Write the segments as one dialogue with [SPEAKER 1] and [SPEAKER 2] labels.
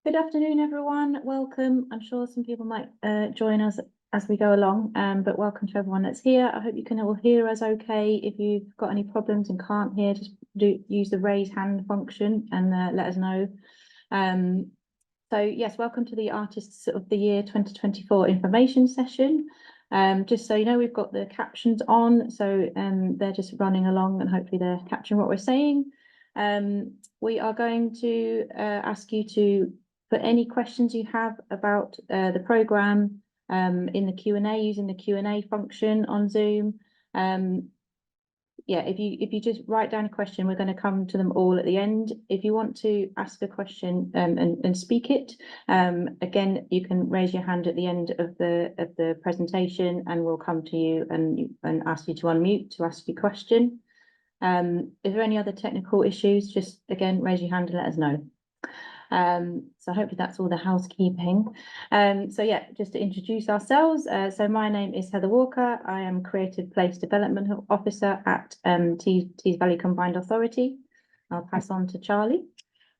[SPEAKER 1] Good afternoon, everyone. Welcome. I'm sure some people might join us as we go along, but welcome to everyone that's here. I hope you can all hear us okay. If you've got any problems and can't hear, just use the raise hand function and let us know. So yes, welcome to the Artists of the Year 2024 information session. Just so you know, we've got the captions on, so they're just running along and hopefully they're capturing what we're saying. We are going to ask you to put any questions you have about the programme in the Q&A using the Q&A function on Zoom. Yeah, if you just write down a question, we're going to come to them all at the end. If you want to ask a question and speak it, again, you can raise your hand at the end of the presentation, and we'll come to you and ask you to unmute to ask your question. If there are any other technical issues, just again raise your hand and let us know. So hopefully that's all the housekeeping. So yeah, just to introduce ourselves. So my name is Heather Walker. I am Creative Place Development Officer at Tees Valley Combined Authority. I'll pass on to Charlie.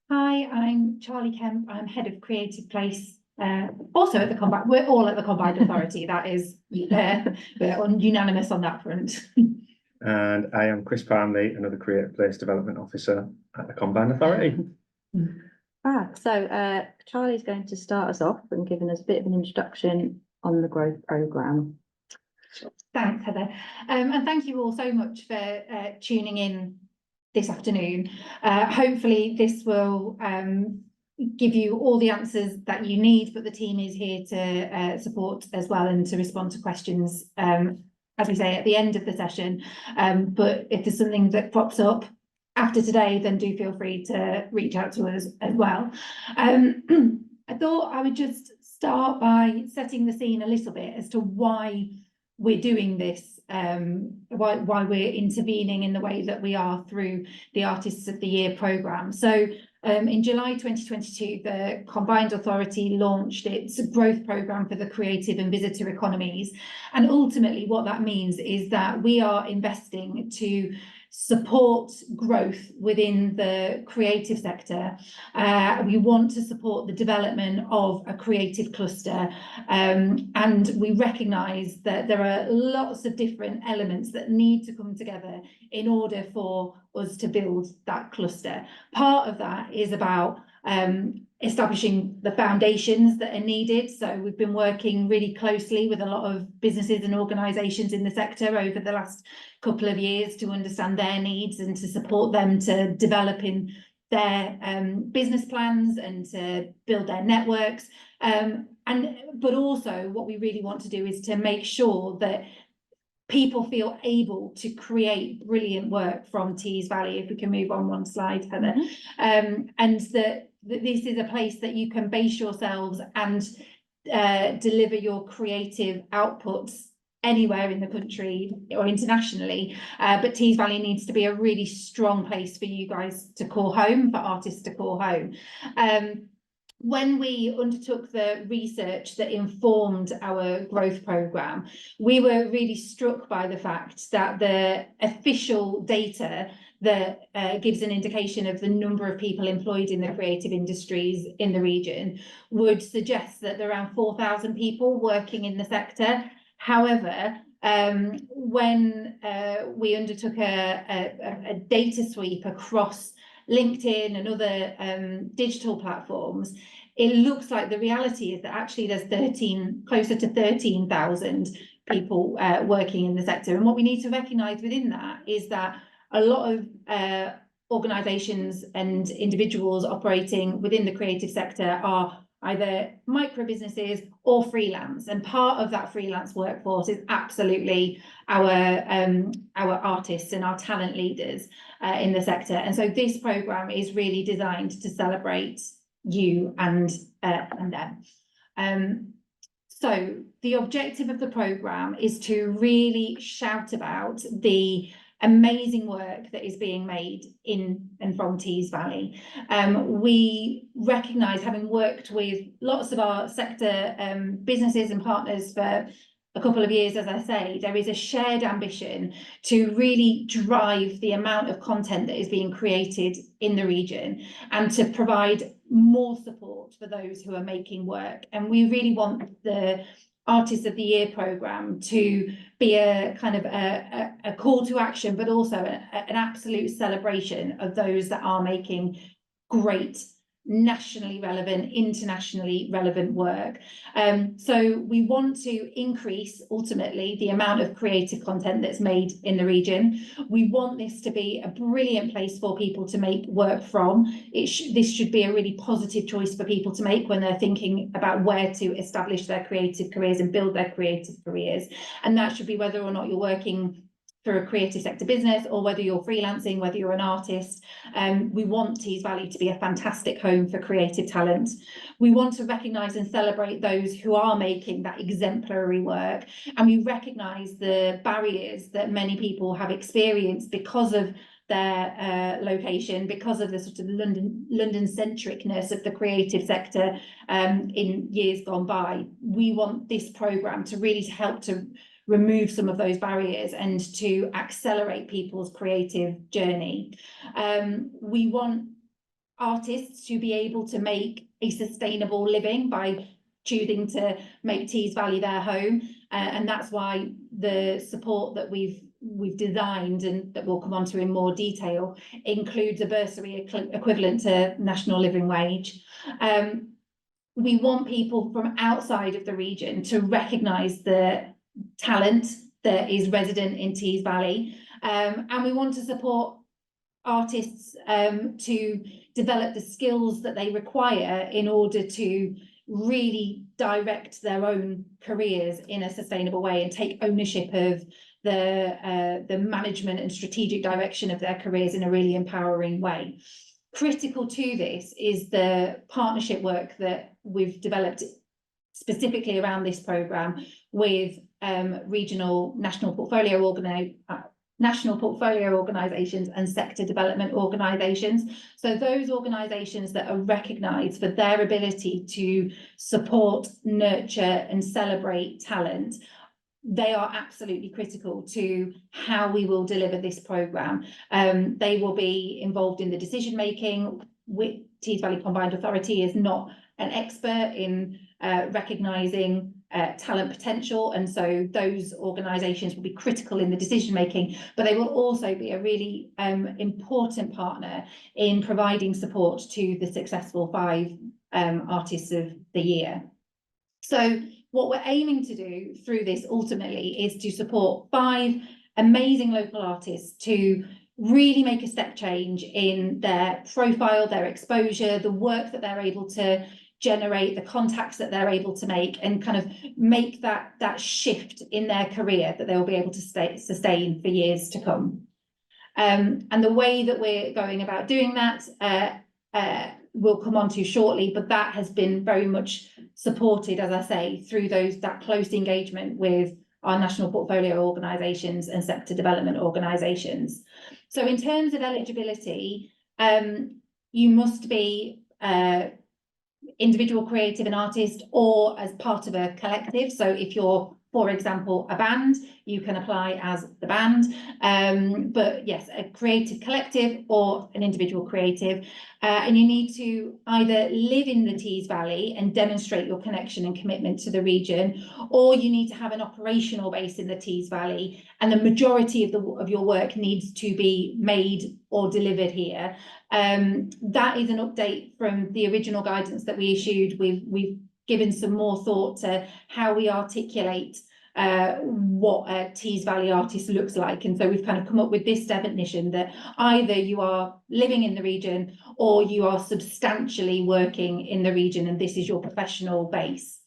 [SPEAKER 2] Hi, I'm Charlie Kemp. I'm Head of Creative Place. Also at the Combined, we're all at the Combined Authority. That is, we're unanimous on that front.
[SPEAKER 3] And I am Chris Palmley, another Creative Place Development Officer at the Combined Authority.
[SPEAKER 1] So Charlie's going to start us off and giving us a bit of an introduction on the growth programme.
[SPEAKER 2] Thanks, Heather. And thank you all so much for tuning in this afternoon. Hopefully this will give you all the answers that you need, but the team is here to support as well and to respond to questions, as we say, at the end of the session. But if there's something that pops up after today, then do feel free to reach out to us as well. I thought I would just start by setting the scene a little bit as to why we're doing this, why we're intervening in the way that we are through the Artists of the Year programme. So in July 2022, the Combined Authority launched its growth programme for the creative and visitor economies. And ultimately what that means is that we are investing to support growth within the creative sector. We want to support the development of a creative cluster, and we recognise that there are lots of different elements that need to come together in order for us to build that cluster. Part of that is about establishing the foundations that are needed. So we've been working really closely with a lot of businesses and organisations in the sector over the last couple of years to understand their needs and to support them to develop in their business plans and to build their networks. But also what we really want to do is to make sure that people feel able to create brilliant work from Tees Valley. If we can move on one slide, Heather. And that this is a place that you can base yourselves and deliver your creative outputs anywhere in the country or internationally, but Tees Valley needs to be a really strong place for you guys to call home, for artists to call home. When we undertook the research that informed our growth programme, we were really struck by the fact that the official data that gives an indication of the number of people employed in the creative industries in the region would suggest that there are around 4,000 people working in the sector. However, when we undertook a data sweep across LinkedIn and other digital platforms, it looks like the reality is that actually there's closer to 13,000 people working in the sector. And what we need to recognise within that is that a lot of organisations and individuals operating within the creative sector are either micro businesses or freelance, and part of that freelance workforce is absolutely our artists and our talent leaders in the sector. And so this programme is really designed to celebrate you and them. So the objective of the programme is to really shout about the amazing work that is being made in and from Tees Valley. We recognise, having worked with lots of our sector businesses and partners for a couple of years, as I say, there is a shared ambition to really drive the amount of content that is being created in the region and to provide more support for those who are making work. And we really want the Artist of the Year programme to be a kind of a call to action, but also an absolute celebration of those that are making great, nationally relevant, internationally relevant work. So we want to increase ultimately the amount of creative content that's made in the region. We want this to be a brilliant place for people to make work from. This should be a really positive choice for people to make when they're thinking about where to establish their creative careers and build their creative careers. And that should be whether or not you're working for a creative sector business or whether you're freelancing, whether you're an artist. We want Tees Valley to be a fantastic home for creative talent. We want to recognise and celebrate those who are making that exemplary work, and we recognise the barriers that many people have experienced because of their location, because of the sort of London-centricness of the creative sector in years gone by. We want this programme to really help to remove some of those barriers and to accelerate people's creative journey. We want artists to be able to make a sustainable living by choosing to make Tees Valley their home, and that's why the support that we've designed and that we'll come on to in more detail includes a bursary equivalent to national living wage. We want people from outside of the region to recognise the talent that is resident in Tees Valley, and we want to support artists to develop the skills that they require in order to really direct their own careers in a sustainable way and take ownership of the management and strategic direction of their careers in a really empowering way. Critical to this is the partnership work that we've developed specifically around this programme with regional national portfolio organisations and sector development organisations. So those organisations that are recognised for their ability to support, nurture and celebrate talent, they are absolutely critical to how we will deliver this programme. They will be involved in the decision making. Tees Valley Combined Authority is not an expert in recognising talent potential, and so those organisations will be critical in the decision making, but they will also be a really important partner in providing support to the successful 5 Artists of the Year. So what we're aiming to do through this ultimately is to support 5 amazing local artists to really make a step change in their profile, their exposure, the work that they're able to generate, the contacts that they're able to make, and kind of make that shift in their career that they'll be able to sustain for years to come. And the way that we're going about doing that we'll come on to shortly, but that has been very much supported, as I say, through that close engagement with our national portfolio organisations and sector development organisations. So in terms of eligibility, you must be individual creative and artist or as part of a collective. So if you're, for example, a band, you can apply as the band. But yes, a creative collective or an individual creative. And you need to either live in the Tees Valley and demonstrate your connection and commitment to the region, or you need to have an operational base in the Tees Valley, and the majority of your work needs to be made or delivered here. That is an update from the original guidance that we issued. We've given some more thought to how we articulate what a Tees Valley artist looks like, and so we've kind of come up with this definition that either you are living in the region or you are substantially working in the region, and this is your professional base.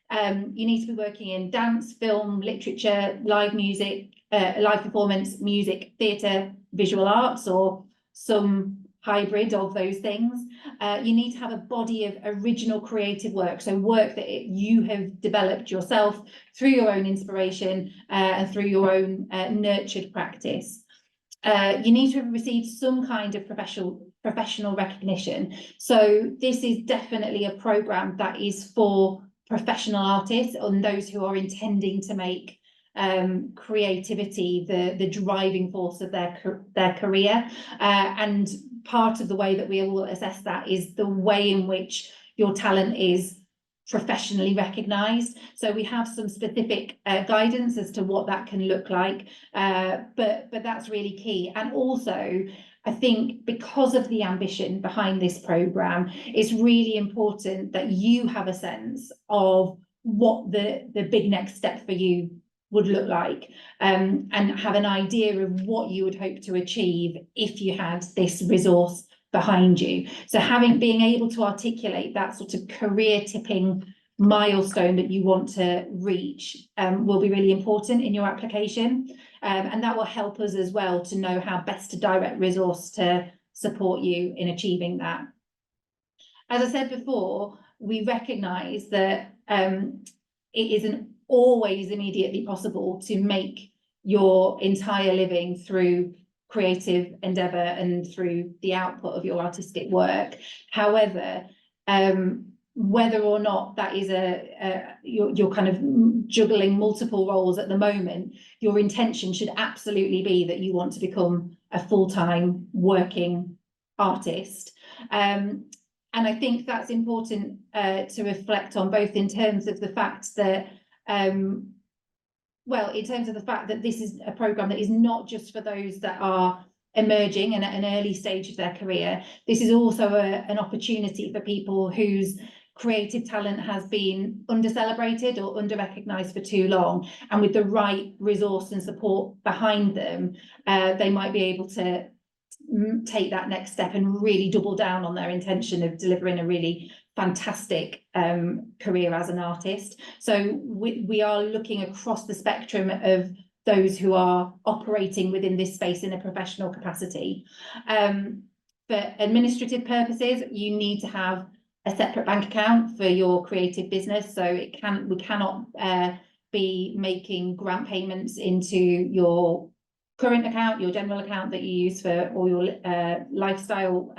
[SPEAKER 2] You need to be working in dance, film, literature, live music, live performance, music, theatre, visual arts, or some hybrid of those things. You need to have a body of original creative work, so work that you have developed yourself through your own inspiration and through your own nurtured practice. You need to have received some kind of professional recognition. So this is definitely a programme that is for professional artists and those who are intending to make creativity the driving force of their career, and part of the way that we will assess that is the way in which your talent is professionally recognised. So we have some specific guidance as to what that can look like, but that's really key. And also, I think because of the ambition behind this programme, it's really important that you have a sense of what the big next step for you would look like, and have an idea of what you would hope to achieve if you had this resource behind you. So being able to articulate that sort of career tipping milestone that you want to reach will be really important in your application, and that will help us as well to know how best to direct resource to support you in achieving that. As I said before, we recognise that it isn't always immediately possible to make your entire living through creative endeavour and through the output of your artistic work. However, whether or not that is you're kind of juggling multiple roles at the moment, your intention should absolutely be that you want to become a full-time working artist. And I think that's important to reflect on, both in terms of the fact that in terms of the fact that this is a programme that is not just for those that are emerging and at an early stage of their career. This is also an opportunity for people whose creative talent has been under-celebrated or under-recognised for too long, and with the right resource and support behind them, they might be able to take that next step and really double down on their intention of delivering a really fantastic career as an artist. So we are looking across the spectrum of those who are operating within this space in a professional capacity. For administrative purposes, you need to have a separate bank account for your creative business. So we cannot be making grant payments into your current account, your general account that you use for all your lifestyle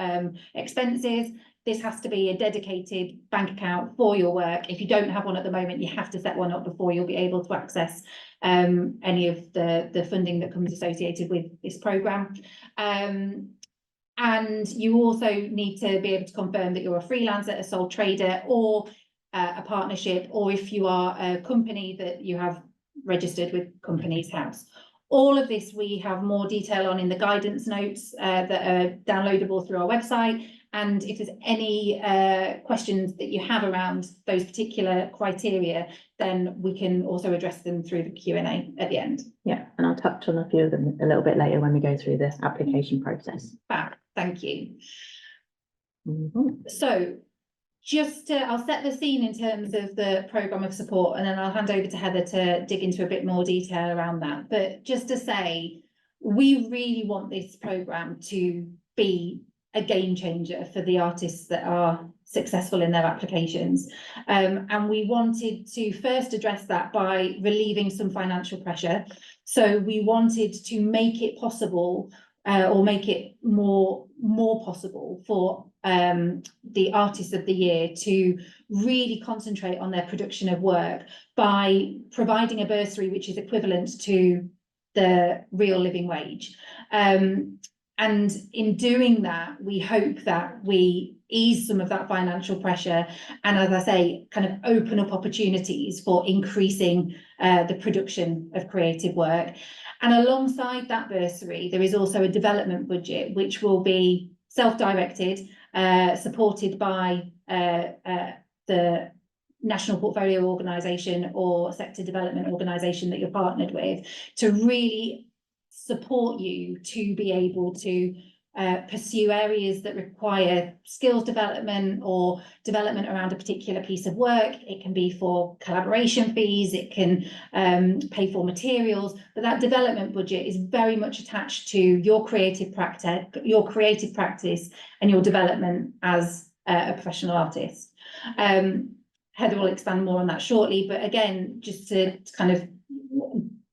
[SPEAKER 2] expenses. This has to be a dedicated bank account for your work. If you don't have one at the moment, you have to set one up before you'll be able to access any of the funding that comes associated with this programme. And you also need to be able to confirm that you're a freelancer, a sole trader, or a partnership, or if you are a company, that you have registered with Companies House. All of this we have more detail on in the guidance notes that are downloadable through our website. And if there's any questions that you have around those particular criteria, then we can also address them through the Q&A at the end.
[SPEAKER 1] Yeah, and I'll touch on a few of them a little bit later when we go through the application process.
[SPEAKER 2] Fab, thank you.
[SPEAKER 1] Mm-hmm.
[SPEAKER 2] So I'll set the scene in terms of the programme of support, and then I'll hand over to Heather to dig into a bit more detail around that. But just to say, we really want this programme to be a game changer for the artists that are successful in their applications. And we wanted to first address that by relieving some financial pressure. So we wanted to make it possible or make it more possible for the Artists of the Year to really concentrate on their production of work by providing a bursary which is equivalent to the real living wage. And in doing that, we hope that we ease some of that financial pressure and, as I say, kind of open up opportunities for increasing the production of creative work. And alongside that bursary, there is also a development budget, which will be self-directed, supported by the National Portfolio Organisation or sector development organisation that you're partnered with, to really support you to be able to pursue areas that require skills development or development around a particular piece of work. It can be for collaboration fees, it can pay for materials, but that development budget is very much attached to your creative practice and your development as a professional artist. Heather will expand more on that shortly, but again, just to kind of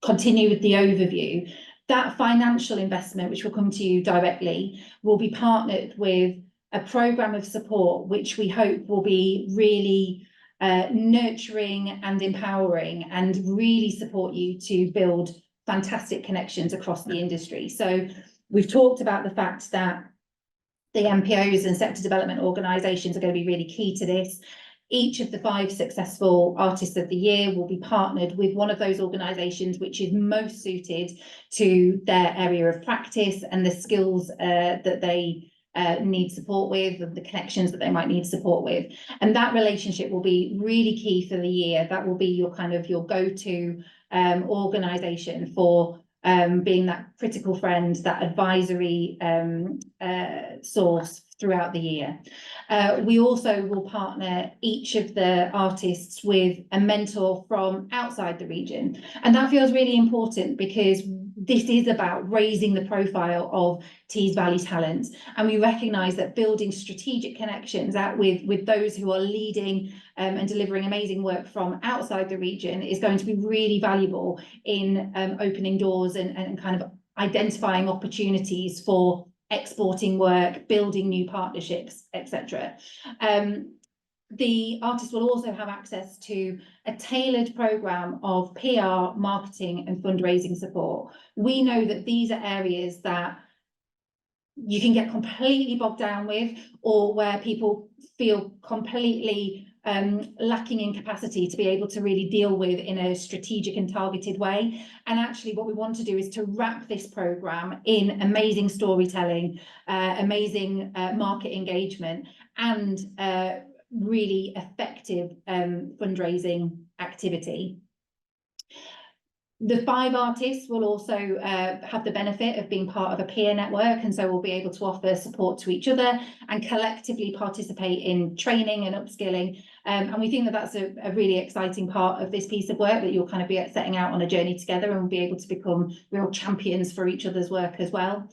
[SPEAKER 2] continue with the overview, that financial investment, which will come to you directly, will be partnered with a programme of support, which we hope will be really nurturing and empowering and really support you to build fantastic connections across the industry. So we've talked about the fact that The MPOs and sector development organisations are going to be really key to this. Each of the 5 successful artists of the year will be partnered with one of those organisations which is most suited to their area of practice and the skills that they need support with, and the connections that they might need support with. And that relationship will be really key for the year. That will be your kind of your go-to organisation for being that critical friend, that advisory source throughout the year. We also will partner each of the artists with a mentor from outside the region. And that feels really important because this is about raising the profile of Tees Valley talent. And we recognise that building strategic connections out with those who are leading and delivering amazing work from outside the region is going to be really valuable in opening doors and kind of identifying opportunities for exporting work, building new partnerships, etc. The artists will also have access to a tailored programme of PR, marketing and fundraising support. We know that these are areas that you can get completely bogged down with, or where people feel completely lacking in capacity to be able to really deal with in a strategic and targeted way. And actually what we want to do is to wrap this programme in amazing storytelling, amazing market engagement and really effective fundraising activity. The 5 artists will also have the benefit of being part of a peer network, and so we'll be able to offer support to each other and collectively participate in training and upskilling. And we think that that's a really exciting part of this piece of work, that you'll kind of be setting out on a journey together and we'll be able to become real champions for each other's work as well.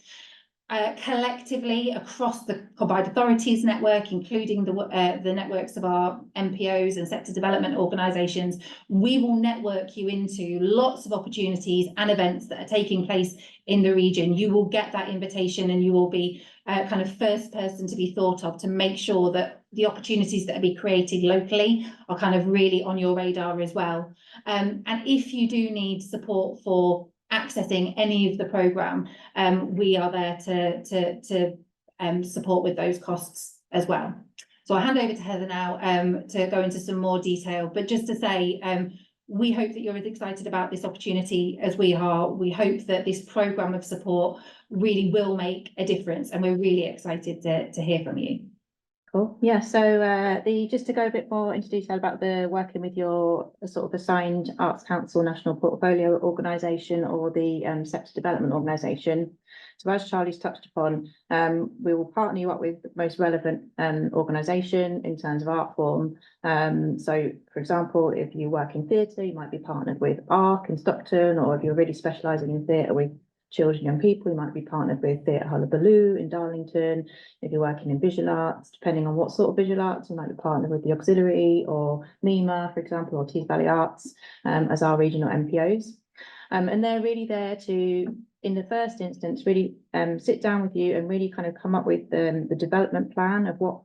[SPEAKER 2] Collectively across the Combined Authorities network, including the networks of our MPOs and sector development organisations, we will network you into lots of opportunities and events that are taking place in the region. You will get that invitation and you will be kind of first person to be thought of to make sure that the opportunities that are being created locally are kind of really on your radar as well. And if you do need support for accessing any of the programme, we are there to support with those costs as well. So I'll hand over to Heather now to go into some more detail, but just to say, we hope that you're as excited about this opportunity as we are. We hope that this programme of support really will make a difference, and we're really excited to hear from you.
[SPEAKER 1] Cool. Yeah, so just to go a bit more into detail about the working with your sort of assigned Arts Council National Portfolio Organisation or the Sector Development Organisation. So as Charlie's touched upon, we will partner you up with the most relevant organisation in terms of art form. So for example, if you work in theatre, you might be partnered with ARC in Stockton, or if you're really specialising in theatre with children and young people, you might be partnered with Theatre Hullabaloo in Darlington. If you're working in visual arts, depending on what sort of visual arts, you might be partnered with the Auxiliary or NEMA, for example, or Tees Valley Arts as our regional MPOs. And they're really there to, in the first instance, really sit down with you and really kind of come up with the development plan of what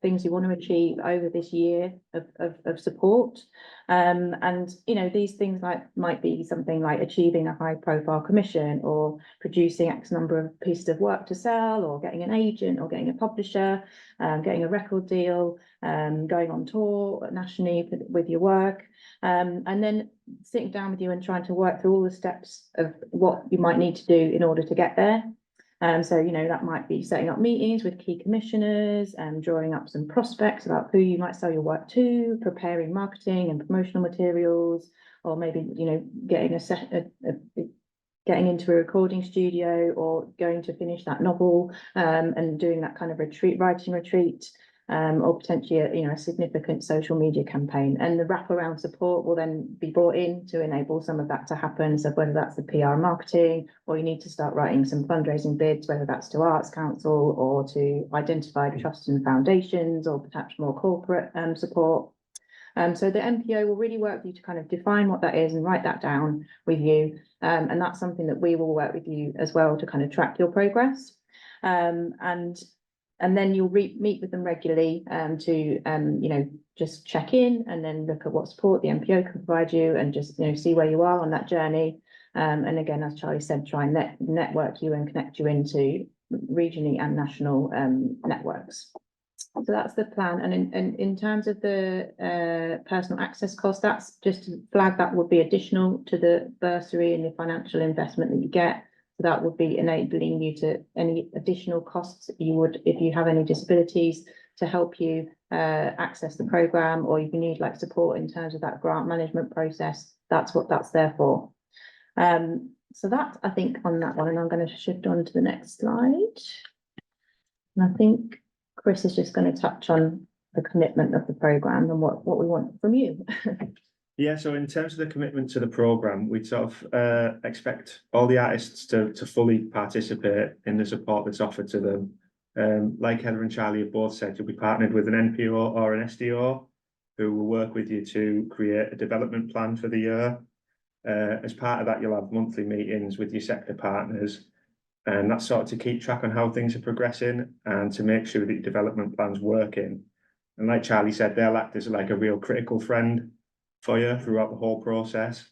[SPEAKER 1] things you want to achieve over this year of support. And, you know, these things might be something like achieving a high profile commission, or producing X number of pieces of work to sell, or getting an agent, or getting a publisher, getting a record deal, going on tour nationally with your work, and then sitting down with you and trying to work through all the steps of what you might need to do in order to get there. So, you know, that might be setting up meetings with key commissioners and drawing up some prospects about who you might sell your work to, preparing marketing and promotional materials, or maybe, you know, getting getting into a recording studio, or going to finish that novel and doing that kind of writing retreat. Or potentially a significant social media campaign, and the wraparound support will then be brought in to enable some of that to happen. So whether that's the PR marketing, or you need to start writing some fundraising bids, whether that's to Arts Council or to identified trusts and foundations, or perhaps more corporate support. So the MPO will really work with you to kind of define what that is and write that down with you. And that's something that we will work with you as well to kind of track your progress. And then you'll meet with them regularly to just check in, and then look at what support the MPO can provide you, and just see where you are on that journey. And again, as Charlie said, try and network you and connect you into regionally and national networks. So that's the plan. And in terms of the personal access cost, that's just to flag, that would be additional to the bursary and the financial investment that you get. So that would be enabling you to any additional costs you would, if you have any disabilities, to help you access the programme, or if you need like support in terms of that grant management process, that's what that's there for. So that, I think, on that one, and I'm going to shift on to the next slide. And I think Chris is just going to touch on the commitment of the programme and what we want from you.
[SPEAKER 3] Yeah, so in terms of the commitment to the programme, we sort of expect all the artists to fully participate in the support that's offered to them. Like Heather and Charlie have both said, you'll be partnered with an NPO or an SDO who will work with you to create a development plan for the year. As part of that, you'll have monthly meetings with your sector partners, and that's sort of to keep track on how things are progressing and to make sure that your development plan's working. And like Charlie said, they'll act as like a real critical friend for you throughout the whole process.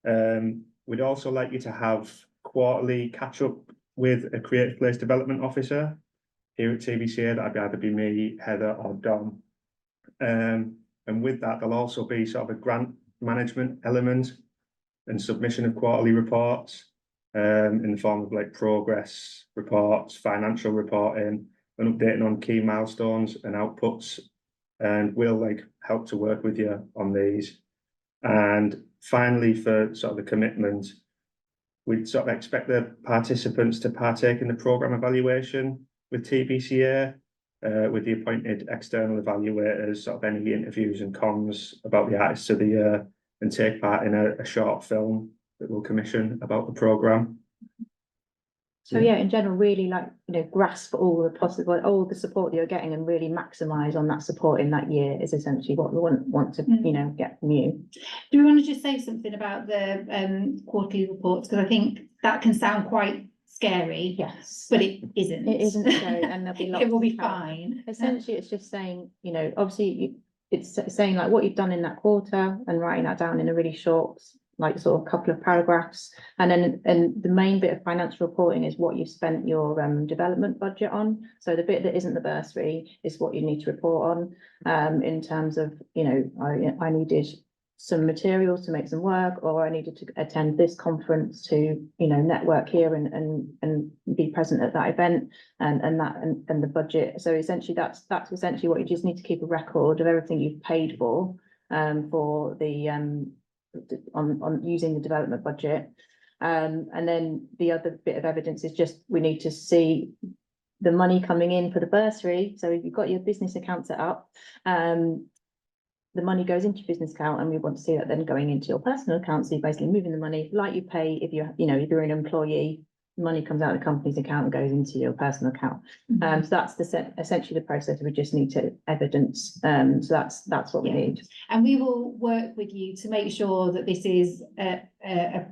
[SPEAKER 3] We'd also like you to have quarterly catch up with a Creative Place Development Officer here at TBCA. That'd either be me, Heather, or Dom. And with that, there'll also be sort of a grant management element and submission of quarterly reports in the form of like progress reports, financial reporting, and updating on key milestones and outputs. And we'll like help to work with you on these. And finally, for sort of the commitment, we'd sort of expect the participants to partake in the programme evaluation with TBCA, with the appointed external evaluators, sort of any interviews and comms about the artists of the year, and take part in a short film that we'll commission about the programme.
[SPEAKER 1] So yeah, in general, really like, grasp all the possible, all the support that you're getting and really maximise on that support in that year is essentially what we want to, get from you.
[SPEAKER 2] Do we want to just say something about the quarterly reports? Because I think that can sound quite scary.
[SPEAKER 1] Yes.
[SPEAKER 2] But it isn't.
[SPEAKER 1] It isn't scary, and there'll be lots
[SPEAKER 2] It will be
[SPEAKER 1] of help.
[SPEAKER 2] fine.
[SPEAKER 1] Essentially, it's just saying, obviously it's saying like what you've done in that quarter and writing that down in a really short, like sort of couple of paragraphs. And then, the main bit of financial reporting is what you've spent your development budget on. So the bit that isn't the bursary is what you need to report on, in terms of, I needed some materials to make some work, or I needed to attend this conference to, network here and be present at that event, and the budget. So essentially that's essentially what you just need to keep a record of everything you've paid for the on using the development budget. And then the other bit of evidence is just we need to see the money coming in for the bursary. So if you've got your business account set up, the money goes into your business account, and we want to see that then going into your personal account. So you're basically moving the money like you pay if you're, if you're an employee, money comes out of the company's account and goes into your personal account. So that's essentially the process. We just need to evidence. So that's what we need.
[SPEAKER 2] And we will work with you to make sure that this is a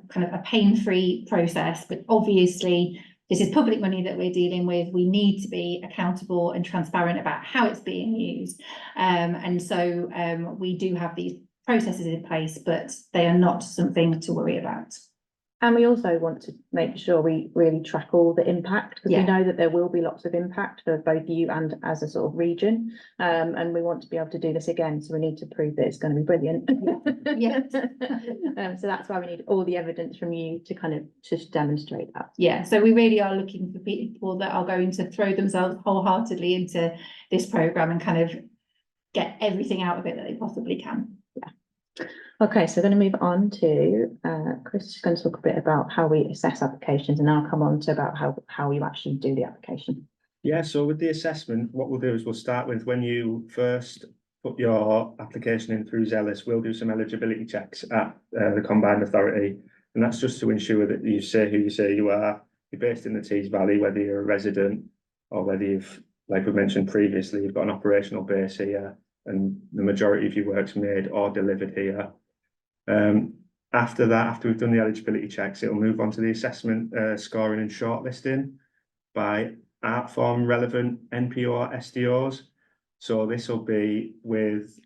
[SPEAKER 2] kind of a pain-free process, but obviously this is public money that we're dealing with. We need to be accountable and transparent about how it's being used. And so we do have these processes in place, but they are not something to worry about.
[SPEAKER 1] And we also want to make sure we really track all the impact, because we know that there will be lots of impact for both you and as a sort of region. And we want to be able to do this again. So we need to prove that it's going to be brilliant. So that's why we need all the evidence from you to kind of just demonstrate that.
[SPEAKER 2] Yeah, so we really are looking for people that are going to throw themselves wholeheartedly into this programme and kind of get everything out of it that they possibly can.
[SPEAKER 1] Okay, so we're going to move on to Chris is going to talk a bit about how we assess applications, and I'll come on to about how you actually do the application.
[SPEAKER 3] Yeah, so with the assessment, what we'll do is we'll start with when you first put your application in through Zealous, we'll do some eligibility checks at the Combined Authority, and that's just to ensure that you say who you say you are, you're based in the Tees Valley, whether you're a resident or whether you've, like we mentioned previously, you've got an operational base here and the majority of your work's made or delivered here. After that, after we've done the eligibility checks, it'll move on to the assessment, scoring and shortlisting by art form relevant NPO or SDOs. So this will be with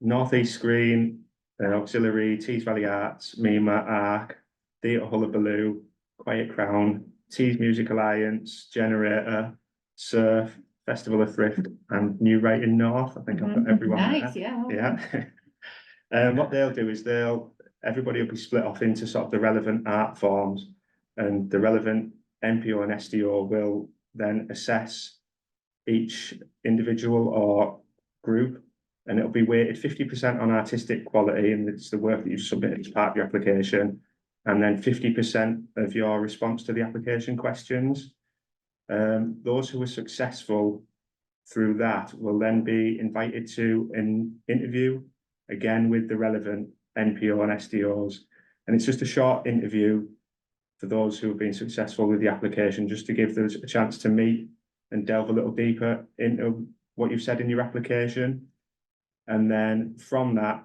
[SPEAKER 3] North East Screen, Auxiliary, Tees Valley Arts, Mima, Arc, Theatre Hullabaloo, Quiet Crown, Tees Music Alliance, Generator, Surf, Festival of Thrift, and New Writing North. I think I've got everyone
[SPEAKER 2] Nice,
[SPEAKER 3] there.
[SPEAKER 2] yeah.
[SPEAKER 3] Yeah. What they'll do is everybody will be split off into sort of the relevant art forms, and the relevant NPO and SDO will then assess each individual or group, and it'll be weighted 50% on artistic quality, and it's the work that you submit as part of your application, and then 50% of your response to the application questions. Those who are successful through that will then be invited to an interview, again with the relevant NPO and SDOs. And it's just a short interview for those who have been successful with the application, just to give them a chance to meet and delve a little deeper into what you've said in your application. And then from that,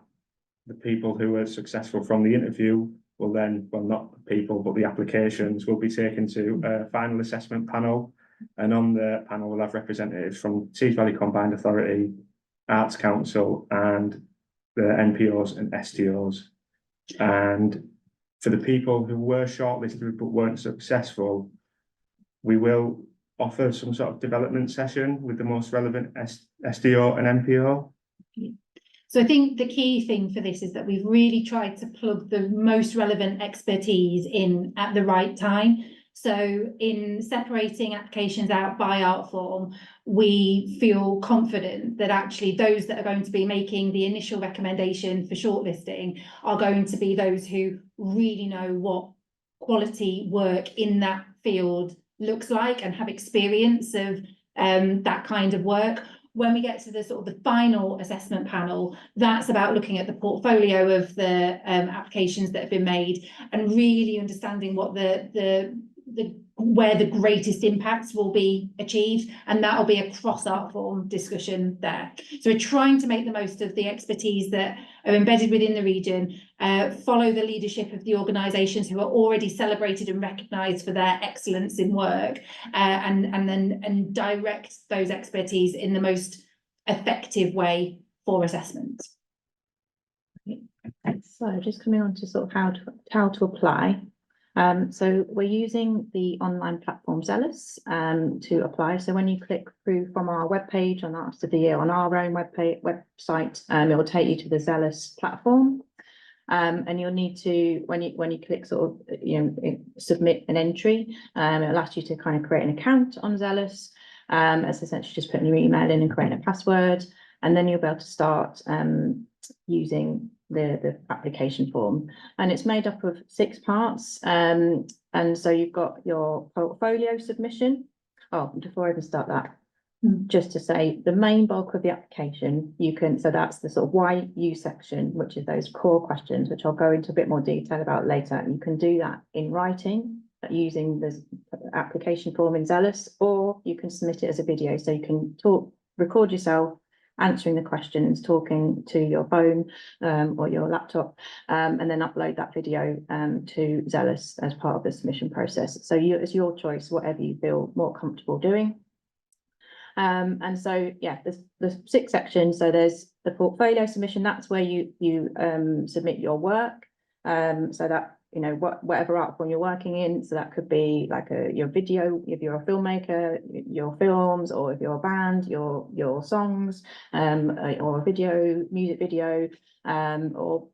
[SPEAKER 3] the people who are successful from the interview will then, well, not the people, but the applications will be taken to a final assessment panel. And on the panel, we'll have representatives from Tees Valley Combined Authority, Arts Council, and the NPOs and SDOs. And for the people who were shortlisted but weren't successful, we will offer some sort of development session with the most relevant SDO and NPO.
[SPEAKER 2] So I think the key thing for this is that we've really tried to plug the most relevant expertise in at the right time. So in separating applications out by art form, we feel confident that actually those that are going to be making the initial recommendation for shortlisting are going to be those who really know what quality work in that field looks like and have experience of that kind of work. When we get to the sort of the final assessment panel, that's about looking at the portfolio of the applications that have been made and really understanding what where the greatest impacts will be achieved, and that'll be a cross art form discussion there. So we're trying to make the most of the expertise that are embedded within the region, follow the leadership of the organisations who are already celebrated and recognised for their excellence in work, and direct those expertise in the most effective way for assessment.
[SPEAKER 1] So just coming on to sort of how to apply. So we're using the online platform Zealous to apply. So when you click through from our webpage on Artist of the Year on our own website, it will take you to the Zealous platform. And you'll need to, when you click sort of, submit an entry, it'll ask you to kind of create an account on Zealous. It's essentially just putting your email in and creating a password, and then you'll be able to start using the application form. And it's made up of 6 parts. And so you've got your portfolio submission. Oh, before I even start that, just to say the main bulk of the application, so that's the sort of why you section, which is those core questions, which I'll go into a bit more detail about later. You can do that in writing using the application form in Zealous, or you can submit it as a video. So you can record yourself answering the questions, talking to your phone or your laptop, and then upload that video to Zealous as part of the submission process. So it's your choice, whatever you feel more comfortable doing. And so, yeah, there's 6 sections. So there's the portfolio submission. That's where you submit your work. So that, whatever art form you're working in. So that could be like your video, if you're a filmmaker, your films, or if you're a band, your songs, or a music video, or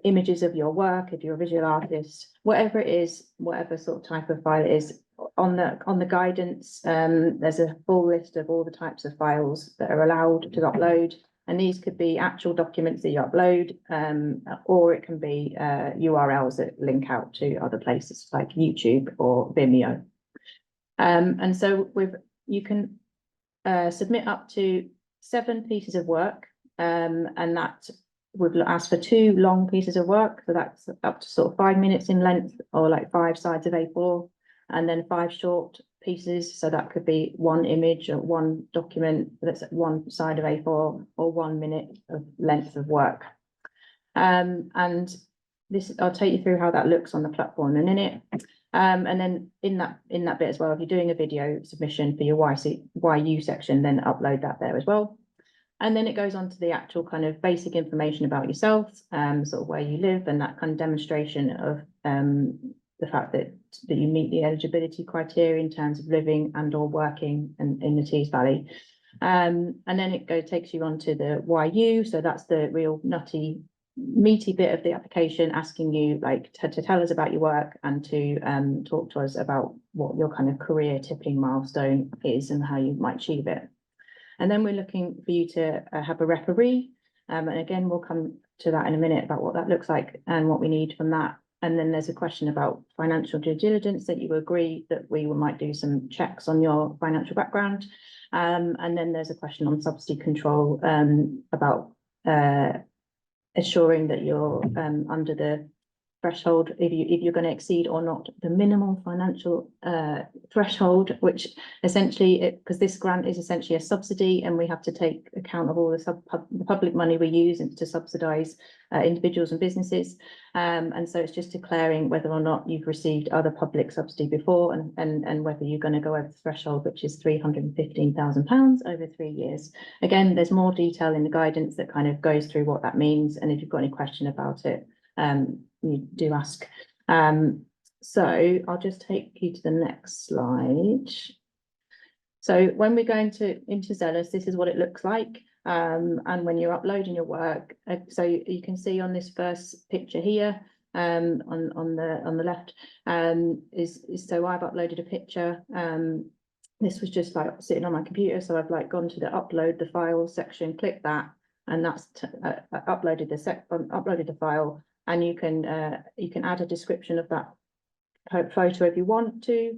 [SPEAKER 1] images of your work, if you're a visual artist, whatever it is, whatever sort of type of file it is. On the guidance, there's a full list of all the types of files that are allowed to upload. And these could be actual documents that you upload, or it can be URLs that link out to other places like YouTube or Vimeo. And so you can submit up to 7 pieces of work, and that would ask for 2 long pieces of work. So that's up to sort of 5 minutes in length, or like 5 sides of A4, and then 5 short pieces. So that could be 1 image or 1 document that's at 1 side of A4, or 1 minute of length of work. And this, I'll take you through how that looks on the platform in a minute. And then in that bit as well, if you're doing a video submission for your YU section, then upload that there as well. And then it goes on to the actual kind of basic information about yourself, sort of where you live, and that kind of demonstration of the fact that you meet the eligibility criteria in terms of living and or working in the Tees Valley. And then it takes you on to the YU, so that's the real nutty, meaty bit of the application, asking you like to tell us about your work and to talk to us about what your kind of career tipping milestone is and how you might achieve it. And then we're looking for you to have a referee, and again, we'll come to that in a minute about what that looks like and what we need from that. And then there's a question about financial due diligence, that you agree that we might do some checks on your financial background. And then there's a question on subsidy control, about assuring that you're under the threshold, if you're going to exceed or not the minimal financial threshold, which essentially, because this grant is essentially a subsidy, and we have to take account of all the public money we use to subsidise individuals and businesses, and so it's just declaring whether or not you've received other public subsidy before, and whether you're going to go over the threshold, which is £315,000 over 3 years. Again, there's more detail in the guidance that kind of goes through what that means, and if you've got any question about it, you do ask. So I'll just take you to the next slide. So when we're going into Zealous, this is what it looks like. And when you're uploading your work, so you can see on this first picture here, on the left, is so I've uploaded a picture. This was just like sitting on my computer, so I've like gone to the upload the file section, click that, and that's uploaded the file. And you can add a description of that photo if you want to,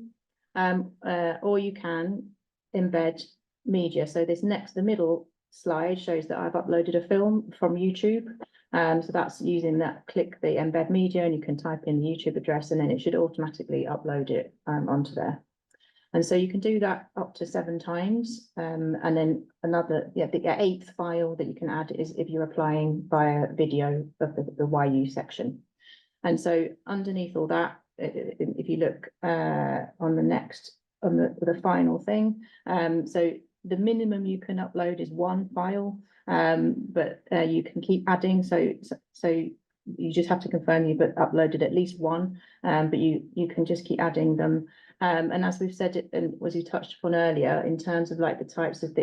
[SPEAKER 1] or you can embed media. So the middle slide shows that I've uploaded a film from YouTube. So that's using that, click the embed media, and you can type in the YouTube address, and then it should automatically upload it onto there. And so you can do that up to 7 times. And then the 8th file that you can add is if you're applying via video of the YU section. And so underneath all that, if you look on the final thing, so the minimum you can upload is 1 file, but you can keep adding. So you just have to confirm you've uploaded at least 1, but you can just keep adding them. And as we've said, and as you touched upon earlier, in terms of like the types of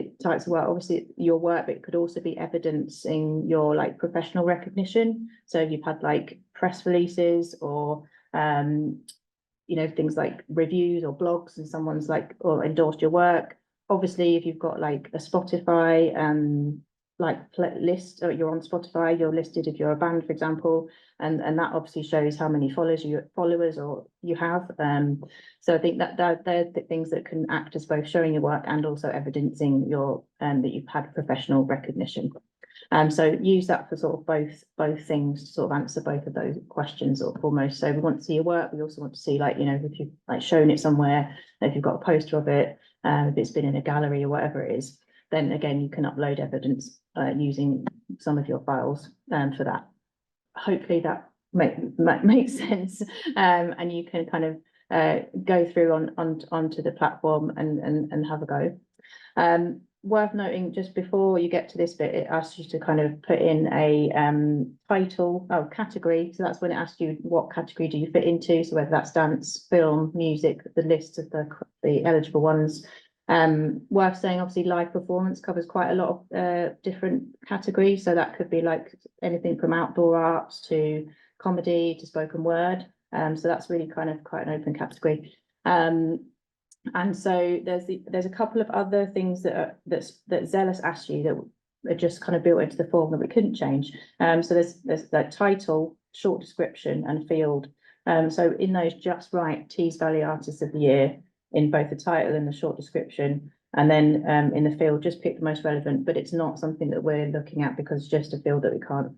[SPEAKER 1] work, obviously your work, but it could also be evidencing your like professional recognition. So if you've had like press releases or things like reviews or blogs, and someone's like or endorsed your work. Obviously, if you've got like a Spotify list, or you're on Spotify, you're listed if you're a band, for example, and that obviously shows how many followers you have. So I think that they're the things that can act as both showing your work and also evidencing your that you've had professional recognition. So use that for sort of both things to sort of answer both of those questions or foremost. So we want to see your work. We also want to see if you've like shown it somewhere, if you've got a poster of it, if it's been in a gallery or whatever it is, then again, you can upload evidence using some of your files for that. Hopefully that makes sense, and you can kind of go through onto the platform and have a go. Worth noting, just before you get to this bit, it asks you to kind of put in a category. So that's when it asks you what category do you fit into. So whether that's dance, film, music, the list of the eligible ones. Worth saying, obviously, live performance covers quite a lot of different categories. So that could be like anything from outdoor arts to comedy to spoken word. So that's really kind of quite an open category. And so there's a couple of other things that Zealous asked you that are just kind of built into the form that we couldn't change. So there's that title, short description, and field. So in those, just write Tees Valley Artist of the Year in both the title and the short description, and then in the field, just pick the most relevant. But it's not something that we're looking at because it's just a field that we can't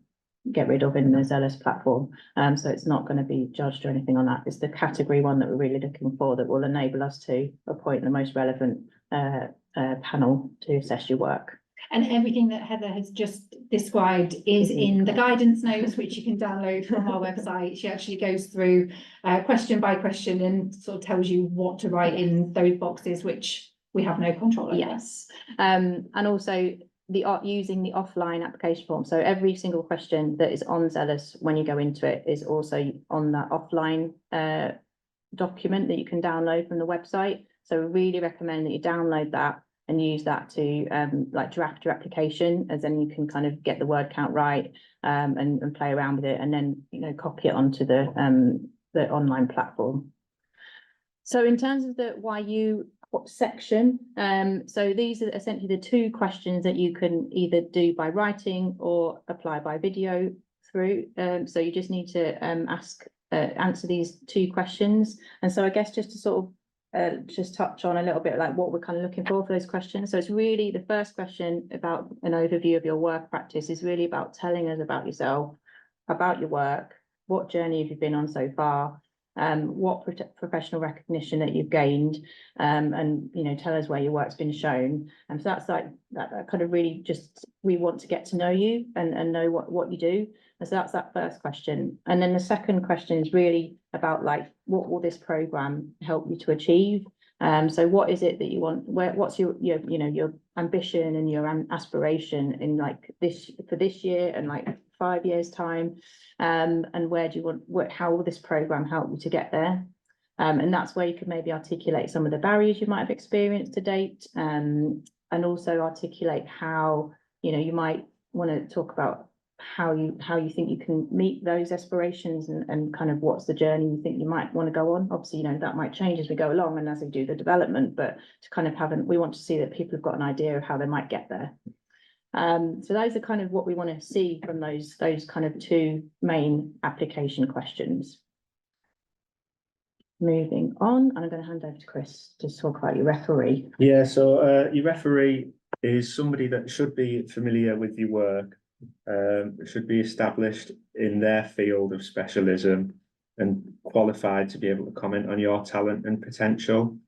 [SPEAKER 1] get rid of in the Zealous platform. So it's not going to be judged or anything on that. It's the category one that we're really looking for that will enable us to appoint the most relevant panel to assess your work.
[SPEAKER 2] And everything that Heather has just described is in the guidance notes, which you can download from our website. She actually goes through question by question and sort of tells you what to write in those boxes, which we have no control over.
[SPEAKER 1] Yes, and also using the offline application form. So every single question that is on Zealous when you go into it is also on that offline document that you can download from the website. So we really recommend that you download that and use that to like draft your application, as then you can kind of get the word count right and play around with it, and then, you know, copy it onto the online platform. So in terms of the YU section, so these are essentially the two questions that you can either do by writing or apply by video through. So you just need to answer these two questions. And so I guess just to sort of just touch on a little bit like what we're kind of looking for those questions. So it's really the first question about an overview of your work practice is really about telling us about yourself, about your work, what journey have you been on so far, what professional recognition that you've gained, and, you know, tell us where your work's been shown. And so that's like that kind of really just, we want to get to know you and know what you do. And so that's that first question. And then the second question is really about like, what will this program help you to achieve? So what is it that you want? What's your you know, your ambition and your aspiration in like for this year and like 5 years time? And where do you want, how will this program help you to get there? And that's where you can maybe articulate some of the barriers you might have experienced to date, and also articulate how, you know, you might want to talk about how you think you can meet those aspirations, and kind of what's the journey you think you might want to go on. Obviously, you know, that might change as we go along and as we do the development, but to kind of we want to see that people have got an idea of how they might get there. So those are kind of what we want to see from those kind of two main application questions. Moving on, and I'm going to hand over to Chris to talk about your referee.
[SPEAKER 3] Yeah, so your referee is somebody that should be familiar with your work, should be established in their field of specialism and qualified to be able to comment on your talent and potential.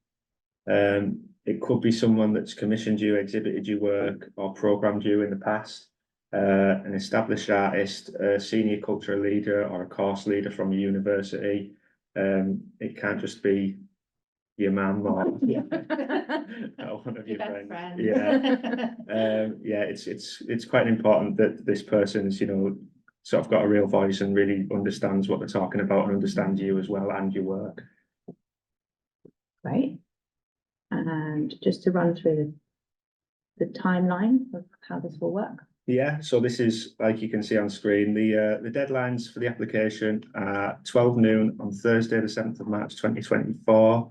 [SPEAKER 3] It could be someone that's commissioned you, exhibited your work, or programmed you in the past, an established artist, a senior cultural leader, or a course leader from a university. It can't just be your mum or one of your friends. Yeah, it's quite important that this person's, you know, sort of got a real voice and really understands what they're talking about and understands you as well and your work.
[SPEAKER 1] Great. And just to run through the timeline of how this will work.
[SPEAKER 3] Yeah, so this is, like you can see on screen, the deadlines for the application are 12 noon on Thursday, the 7th of March, 2024.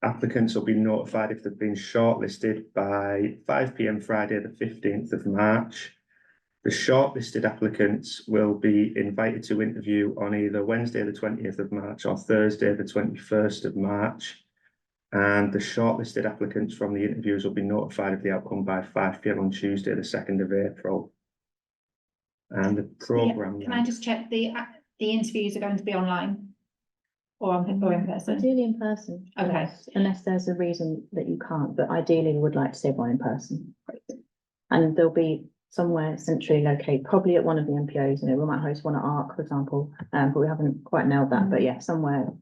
[SPEAKER 3] Applicants will be notified if they've been shortlisted by 5 p.m. Friday, the 15th of March. The shortlisted applicants will be invited to interview on either Wednesday, the 20th of March or Thursday, the 21st of March. And the shortlisted applicants from the interviews will be notified of the outcome by 5 p.m. on Tuesday, the 2nd of April. And the programme.
[SPEAKER 2] Can I just check the interviews are going to be online or in person?
[SPEAKER 1] Ideally in person.
[SPEAKER 2] Okay.
[SPEAKER 1] Yes, unless there's a reason that you can't, but ideally we would like to see everyone in person. And there'll be somewhere centrally located, probably at one of the MPOs. You know, we might host one at ARC, for example, but we haven't quite nailed that. But yeah, somewhere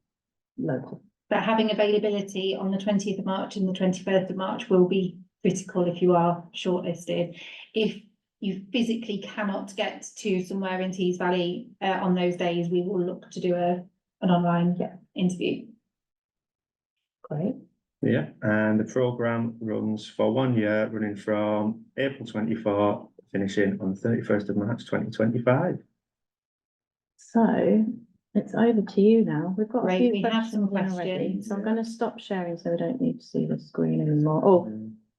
[SPEAKER 1] local.
[SPEAKER 2] But having availability on the 20th of March and the 21st of March will be critical if you are shortlisted. If you physically cannot get to somewhere in Tees Valley on those days, we will look to do an online interview.
[SPEAKER 1] Great.
[SPEAKER 3] Yeah, and the programme runs for 1 year, running from April 24, finishing on the 31st of March 2025.
[SPEAKER 1] So it's over to you now. We've got a few
[SPEAKER 2] we have some
[SPEAKER 1] questions in already,
[SPEAKER 2] questions.
[SPEAKER 1] so I'm going to stop sharing so we don't need to see the screen anymore.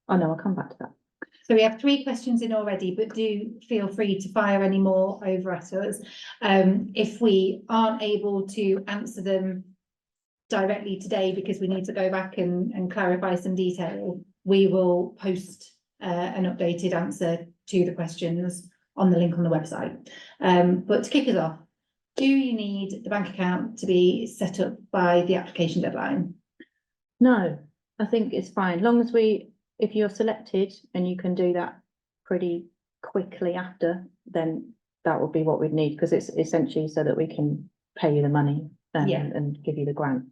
[SPEAKER 1] Oh no, I'll come back to that.
[SPEAKER 2] So we have 3 questions in already, but do feel free to fire any more over at us. If we aren't able to answer them directly today because we need to go back and clarify some detail, we will post an updated answer to the questions on the link on the website. But to kick us off, do you need the bank account to be set up by the application deadline?
[SPEAKER 1] No, I think it's fine. Long as if you're selected and you can do that pretty quickly after, then that would be what we'd need, because it's essentially so that we can pay you the money and give you the grant.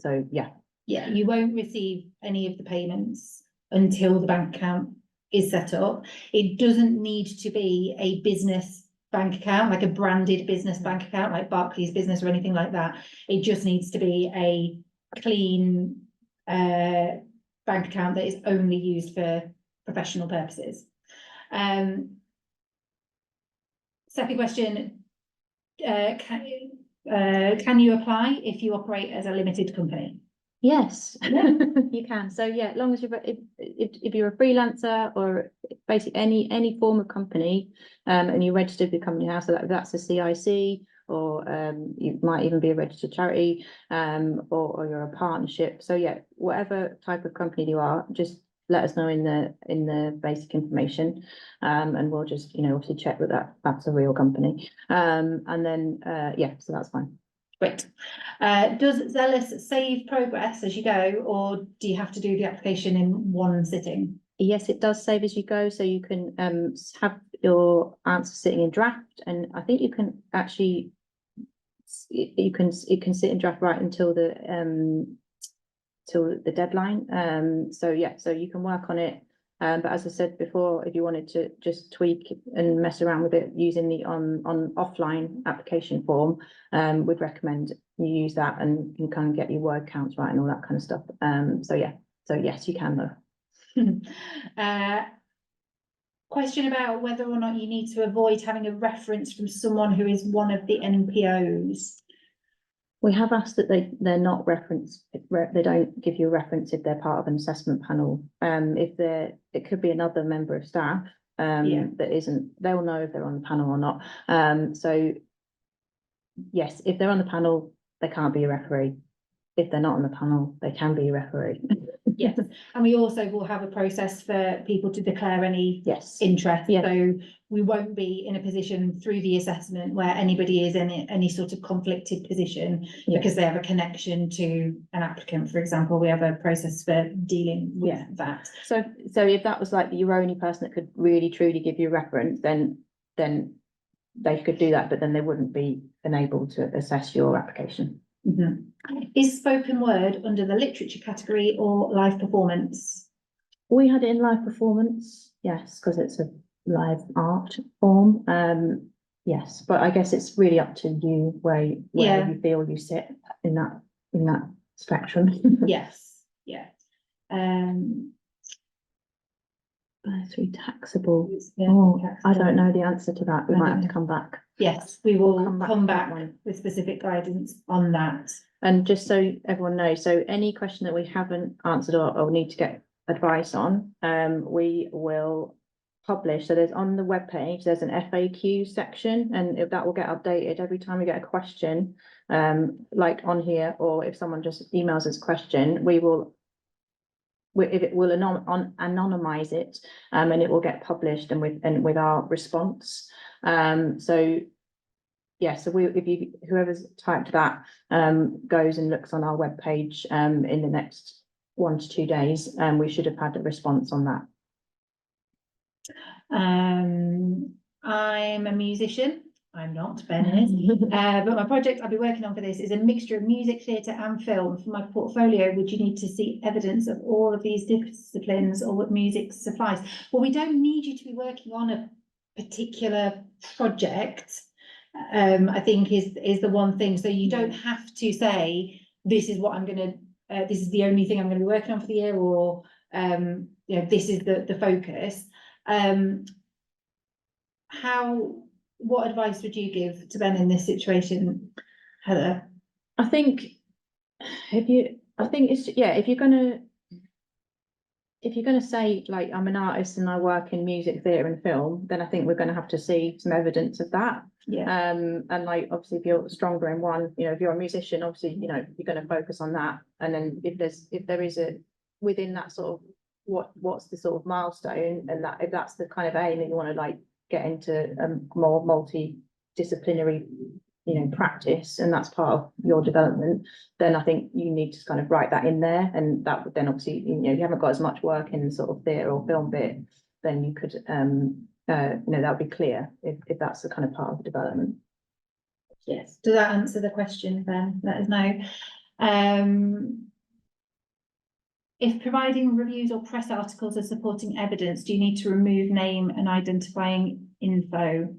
[SPEAKER 1] So yeah. Yeah,
[SPEAKER 2] you won't receive any of the payments until the bank account is set up. It doesn't need to be a business bank account, like a branded business bank account, like Barclays Business or anything like that. It just needs to be a clean bank account that is only used for professional purposes. Second question, can you apply if you operate as a limited company?
[SPEAKER 1] Yes,
[SPEAKER 2] Yeah.
[SPEAKER 1] you can. So yeah, as long as if you're a freelancer or basically any form of company, and you registered with Company House, so that's a CIC, or you might even be a registered charity, or you're a partnership. So yeah, whatever type of company you are, just let us know in the basic information, and we'll just obviously check that that's a real company, and then yeah, so that's fine.
[SPEAKER 2] Great. Does Zealous save progress as you go, or do you have to do the application in one sitting?
[SPEAKER 1] Yes, it does save as you go, so you can have your answer sitting in draft, and I think you can actually it can sit in draft right until the deadline. So yeah, so you can work on it. But as I said before, if you wanted to just tweak and mess around with it using the on offline application form, we'd recommend you use that, and you can kind of get your word counts right and all that kind of stuff. So yeah, so yes, you can though.
[SPEAKER 2] Question about whether or not you need to avoid having a reference from someone who is one of the NPOs.
[SPEAKER 1] We have asked that they're not referenced, they don't give you a reference if they're part of an assessment panel. If it could be another member of staff that isn't, they'll know if they're on the panel or not. So yes, if they're on the panel, they can't be a referee. If they're not on the panel, they can be a referee.
[SPEAKER 2] Yes, and we also will have a process for people to declare any
[SPEAKER 1] Yes.
[SPEAKER 2] interest.
[SPEAKER 1] Yeah.
[SPEAKER 2] So we won't be in a position through the assessment where anybody is in any sort of conflicted position because they have a connection to an applicant, for example. We have a process for dealing with that.
[SPEAKER 1] So if that was like your only person that could really truly give you a reference, then they could do that, but then they wouldn't be enabled to assess your application.
[SPEAKER 2] Mm-hmm. Is spoken word under the literature category or live performance?
[SPEAKER 1] We had it in live performance, yes, because it's a live art form. Yes, but I guess it's really up to you where you feel you sit in that spectrum.
[SPEAKER 2] Yes, yeah.
[SPEAKER 1] Three taxable.
[SPEAKER 2] Yeah,
[SPEAKER 1] I don't know the answer to that. We might have to come back.
[SPEAKER 2] Yes, we will
[SPEAKER 1] come
[SPEAKER 2] back
[SPEAKER 1] one
[SPEAKER 2] with specific guidance on that.
[SPEAKER 1] And just so everyone knows, so any question that we haven't answered or need to get advice on, we will publish. So there's on the webpage, there's an FAQ section, and that will get updated every time we get a question, like on here, or if someone just emails us a question, it will anonymize it, and it will get published and with our response. So yeah, so whoever's typed that goes and looks on our webpage in the next 1 to 2 days, we should have had a response on that.
[SPEAKER 2] I'm a musician. I'm not, Ben is. But my project I'll be working on for this is a mixture of music, theatre and film. For my portfolio, would you need to see evidence of all of these disciplines, or what music suffice? Well, we don't need you to be working on a particular project, I think is the one thing. So you don't have to say, this is what I'm going to, this is the only thing I'm going to be working on for the year, or, this is the focus. What advice would you give to Ben in this situation, Heather?
[SPEAKER 1] I think if you're gonna say, like, I'm an artist and I work in music, theatre and film, then I think we're gonna have to see some evidence of that.
[SPEAKER 2] Yeah.
[SPEAKER 1] And like, obviously, if you're stronger in one, if you're a musician, obviously, you're gonna focus on that. And then if there is within that sort of what's the sort of milestone, and that if that's the kind of aim that you want to like get into a more multidisciplinary practice, and that's part of your development, then I think you need to kind of write that in there. And that would then obviously, you haven't got as much work in the sort of theatre or film bit, then you could that would be clear if that's the kind of part of the development.
[SPEAKER 2] Yes. Does that answer the question, Ben? Let us know. If providing reviews or press articles are supporting evidence, do you need to remove name and identifying info?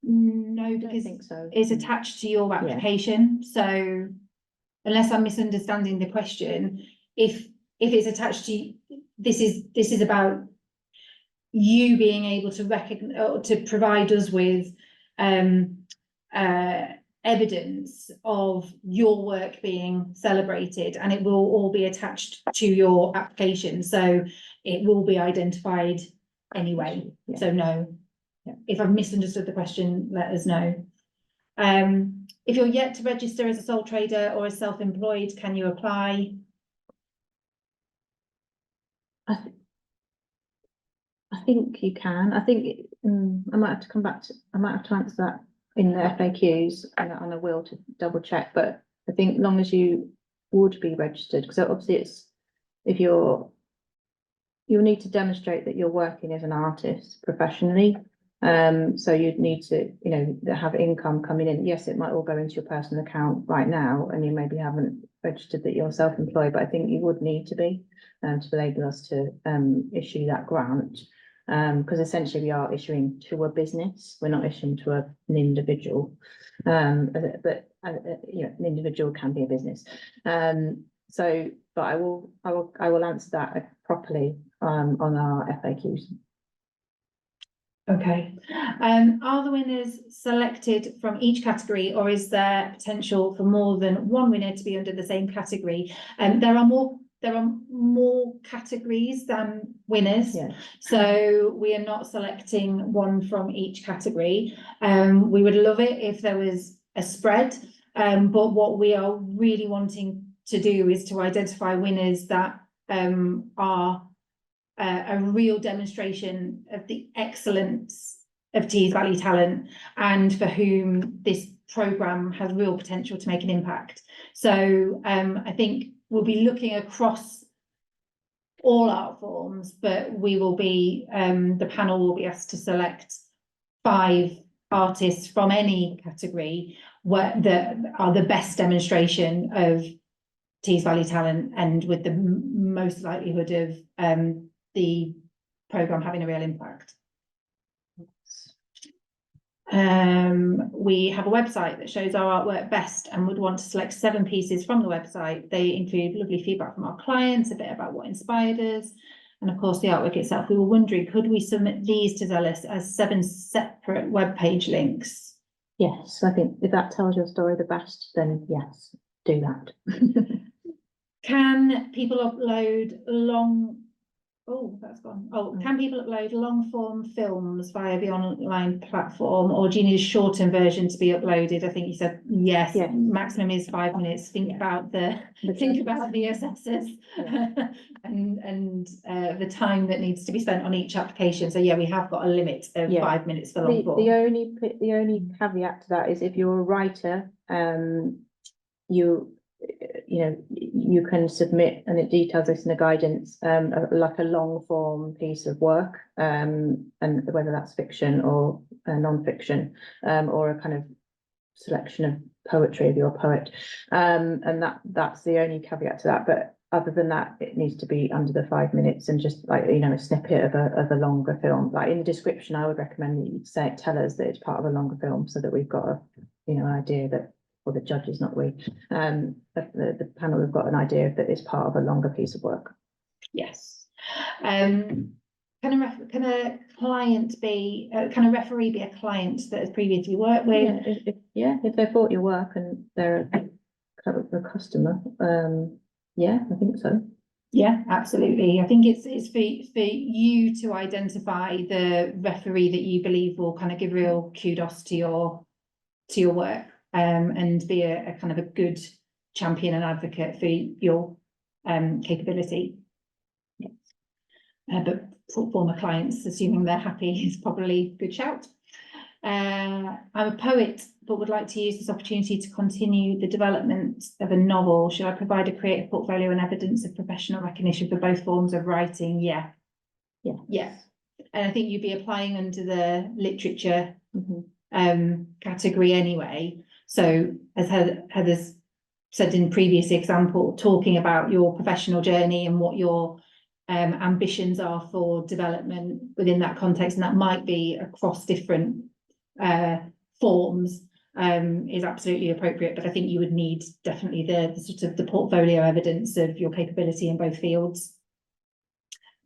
[SPEAKER 2] No,
[SPEAKER 1] I don't
[SPEAKER 2] because
[SPEAKER 1] think so.
[SPEAKER 2] it's attached to your application, so unless I'm misunderstanding the question, if it's attached to, this is about you being able to recognize or to provide us with evidence of your work being celebrated, and it will all be attached to your application, so it will be identified anyway.
[SPEAKER 1] Yeah.
[SPEAKER 2] So no.
[SPEAKER 1] Yeah.
[SPEAKER 2] If I've misunderstood the question, let us know. If you're yet to register as a sole trader or as self-employed, can you apply?
[SPEAKER 1] I think you can. I think I might have to come back to. I might have to answer that in the FAQs, and I will to double check. But I think long as you would be registered, because obviously it's if you'll need to demonstrate that you're working as an artist professionally. So you'd need to, have income coming in. Yes, it might all go into your personal account right now, and you maybe haven't registered that you're self-employed, but I think you would need to be enable us to issue that grant. Because essentially we are issuing to a business, we're not issuing to an individual. But an individual can be a business. But I will answer that properly on our FAQs.
[SPEAKER 2] Okay, are the winners selected from each category, or is there potential for more than one winner to be under the same category? There are more categories than winners.
[SPEAKER 1] Yeah.
[SPEAKER 2] So we are not selecting one from each category. We would love it if there was a spread, but what we are really wanting to do is to identify winners that are a real demonstration of the excellence of Tees Valley Talent, and for whom this programme has real potential to make an impact. So I think we'll be looking across all art forms, but we will be, the panel will be asked to select 5 artists from any category that are the best demonstration of Tees Valley Talent, and with the most likelihood of the programme having a real impact. We have a website that shows our artwork best, and would want to select 7 pieces from the website. They include lovely feedback from our clients, a bit about what inspired us, and of course the artwork itself. We were wondering, could we submit these to Zealous as 7 separate web page links?
[SPEAKER 1] Yes, I think if that tells your story the best, then yes, do that.
[SPEAKER 2] Can people upload can people upload long form films via the online platform, or do you need a shortened version to be uploaded? I think you said yes.
[SPEAKER 1] Yes.
[SPEAKER 2] Maximum is 5 minutes. Think about the assessors
[SPEAKER 1] Yeah.
[SPEAKER 2] and the time that needs to be spent on each application. So yeah, we have got a limit of 5 minutes for long form.
[SPEAKER 1] The only caveat to that is if you're a writer, you can submit, and it details this in the guidance, like a long form piece of work, and whether that's fiction or non-fiction, or a kind of selection of poetry if you're a poet, and that's the only caveat to that. But other than that, it needs to be under the 5 minutes, and just like a snippet of a longer film. Like in the description, I would recommend that you tell us that it's part of a longer film, so that we've got an idea that. Or the judges, not we, but the panel have got an idea that it's part of a longer piece of work.
[SPEAKER 2] Yes. Can a client be, can a referee be a client that has previously worked with?
[SPEAKER 1] If they've bought your work and they're a customer, yeah, I think so.
[SPEAKER 2] Yeah, absolutely. I think it's for you to identify the referee that you believe will kind of give real kudos to your work. And be a kind of a good champion and advocate for your capability. Yes. But for former clients, assuming they're happy, is probably a good shout. I'm a poet, but would like to use this opportunity to continue the development of a novel. Should I provide a creative portfolio and evidence of professional recognition for both forms of writing? Yeah. And I think you'd be applying under the literature category anyway. So as Heather's said in previous example, talking about your professional journey and what your ambitions are for development within that context, and that might be across different forms is absolutely appropriate, but I think you would need definitely the sort of the portfolio evidence of your capability in both fields.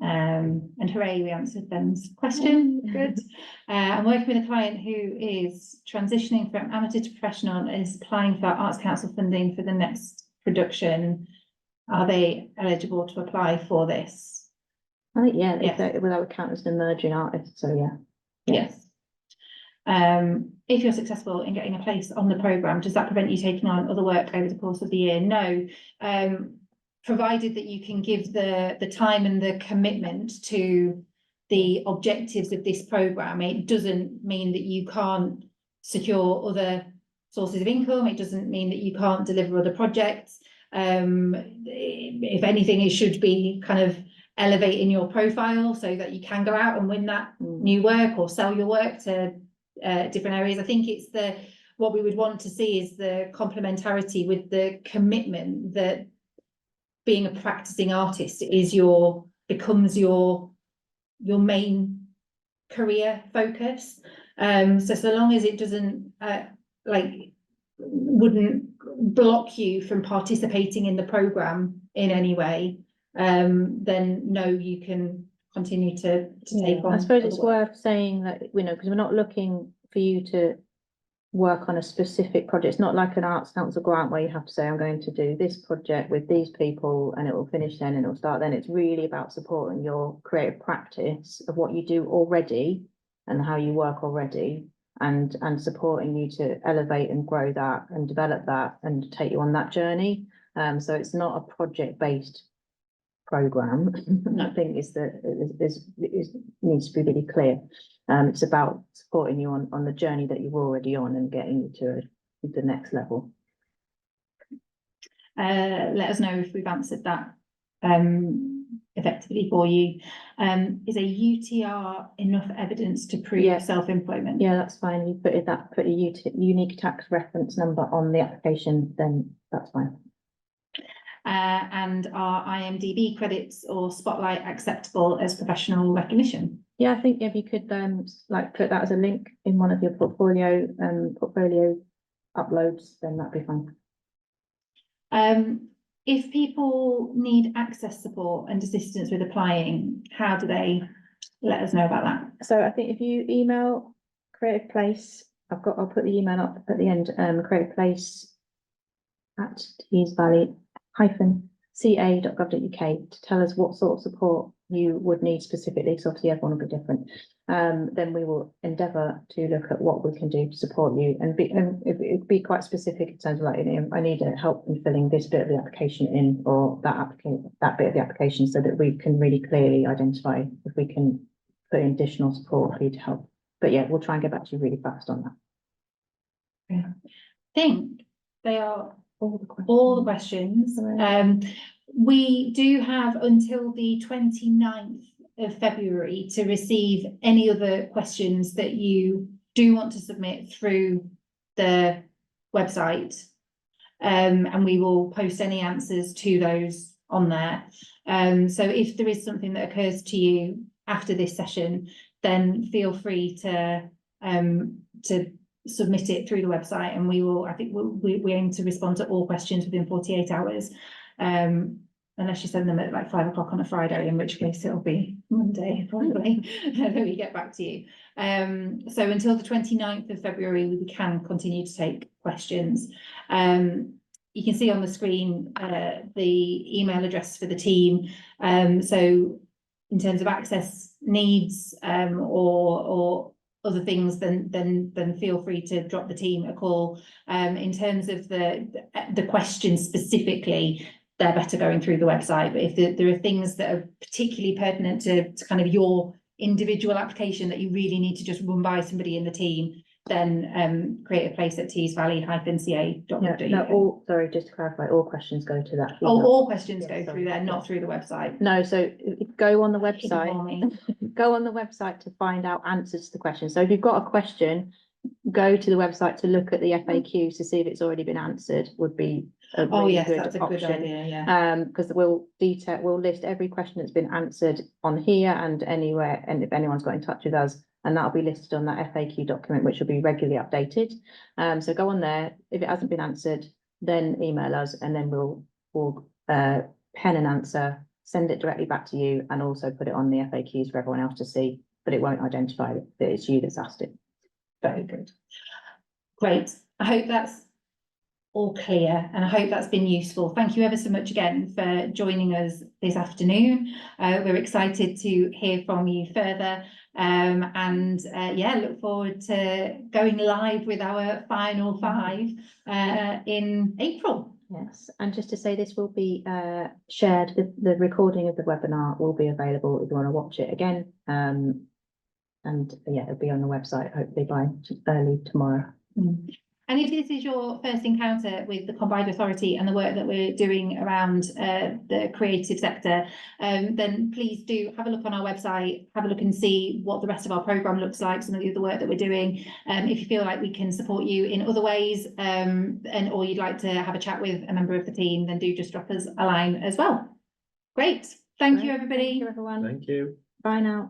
[SPEAKER 2] And hooray, we answered Ben's question, good. I'm working with a client who is transitioning from amateur to professional and is applying for Arts Council funding for the next production. Are they eligible to apply for this?
[SPEAKER 1] I think, yeah,
[SPEAKER 2] Yes.
[SPEAKER 1] that would count as an emerging artist, so yeah.
[SPEAKER 2] Yes. If you're successful in getting a place on the programme, does that prevent you taking on other work over the course of the year? No. Provided that you can give the time and the commitment to the objectives of this programme, it doesn't mean that you can't secure other sources of income. It doesn't mean that you can't deliver other projects. If anything, it should be kind of elevating your profile so that you can go out and win that new work or sell your work to different areas. I think it's what we would want to see is the complementarity with the commitment that being a practicing artist becomes your main career focus. So long as it doesn't wouldn't block you from participating in the programme in any way, then no, you can continue to take on.
[SPEAKER 1] I suppose
[SPEAKER 2] other
[SPEAKER 1] it's
[SPEAKER 2] work.
[SPEAKER 1] worth saying that, because we're not looking for you to work on a specific project. It's not like an Arts Council grant where you have to say, I'm going to do this project with these people and it will finish then and it will start then. It's really about supporting your creative practice of what you do already and how you work already, and supporting you to elevate and grow that and develop that and take you on that journey. So it's not a project-based program. I think is needs to be really clear. It's about supporting you on the journey that you're already on and getting you to the next level.
[SPEAKER 2] Let us know if we've answered that effectively for you. Is a UTR enough evidence to prove
[SPEAKER 1] Yeah.
[SPEAKER 2] self-employment?
[SPEAKER 1] Yeah, that's fine. You put a unique tax reference number on the application, then that's fine.
[SPEAKER 2] And are IMDb credits or Spotlight acceptable as professional recognition?
[SPEAKER 1] Yeah, I think if you could put that as a link in one of your portfolio uploads, then that'd be fine.
[SPEAKER 2] If people need access support and assistance with applying, how do they let us know about that?
[SPEAKER 1] So I think if you email Creative Place, I'll put the email up at the end, Creative Place at teesvalley-ca.gov.uk to tell us what sort of support you would need specifically, so obviously everyone will be different. Then we will endeavour to look at what we can do to support you and it'd be quite specific in terms of I need help in filling this bit of the application in, or that bit of the application, so that we can really clearly identify if we can put in additional support for you to help. But yeah, we'll try and get back to you really fast on that.
[SPEAKER 2] I think they are
[SPEAKER 1] All the questions.
[SPEAKER 2] all the questions. We do have until the 29th of February to receive any other questions that you do want to submit through the website. And we will post any answers to those on there. So if there is something that occurs to you after this session, then feel free to submit it through the website, and we aim to respond to all questions within 48 hours. Unless you send them at like 5 o'clock on a Friday, in which case it'll be Monday probably that we get back to you. So until the 29th of February, we can continue to take questions. You can see on the screen the email address for the team. So in terms of access needs or other things, then feel free to drop the team a call. In terms of the questions specifically, they're better going through the website. But if there are things that are particularly pertinent to kind of your individual application that you really need to just run by somebody in the team, then Creative Place at teesvalley-ca.gov.uk.
[SPEAKER 1] Sorry, just to clarify, all questions go to that.
[SPEAKER 2] Oh, all questions go
[SPEAKER 1] Yeah,
[SPEAKER 2] through there, not through the website.
[SPEAKER 1] No, so go on the
[SPEAKER 2] Hidden
[SPEAKER 1] website.
[SPEAKER 2] warning.
[SPEAKER 1] Go on the website to find out answers to the question. So if you've got a question, go to the website to look at the FAQs to see if it's already been answered, would be a
[SPEAKER 2] Oh,
[SPEAKER 1] really
[SPEAKER 2] yes,
[SPEAKER 1] good
[SPEAKER 2] that's a good
[SPEAKER 1] option.
[SPEAKER 2] idea, yeah.
[SPEAKER 1] Because we'll list every question that's been answered on here and anywhere, and if anyone's got in touch with us, and that'll be listed on that FAQ document, which will be regularly updated. So go on there. If it hasn't been answered, then email us, and then we'll pen an answer, send it directly back to you, and also put it on the FAQs for everyone else to see, but it won't identify that it's you that's asked it.
[SPEAKER 2] Very good. Great. I hope that's all clear, and I hope that's been useful. Thank you ever so much again for joining us this afternoon. We're excited to hear from you further, and yeah, look forward to going live with our final 5 in April.
[SPEAKER 1] Yes, and just to say, this will be shared, the recording of the webinar will be available if you want to watch it again. And yeah, it'll be on the website hopefully by early tomorrow.
[SPEAKER 2] And if this is your first encounter with the Combined Authority and the work that we're doing around the creative sector, then please do have a look on our website, have a look and see what the rest of our programme looks like, some of the other work that we're doing. If you feel like we can support you in other ways, or you'd like to have a chat with a member of the team, then do just drop us a line as well. Great. Thank you, everybody.
[SPEAKER 1] Thank you, everyone.
[SPEAKER 3] Thank you.
[SPEAKER 1] Bye now.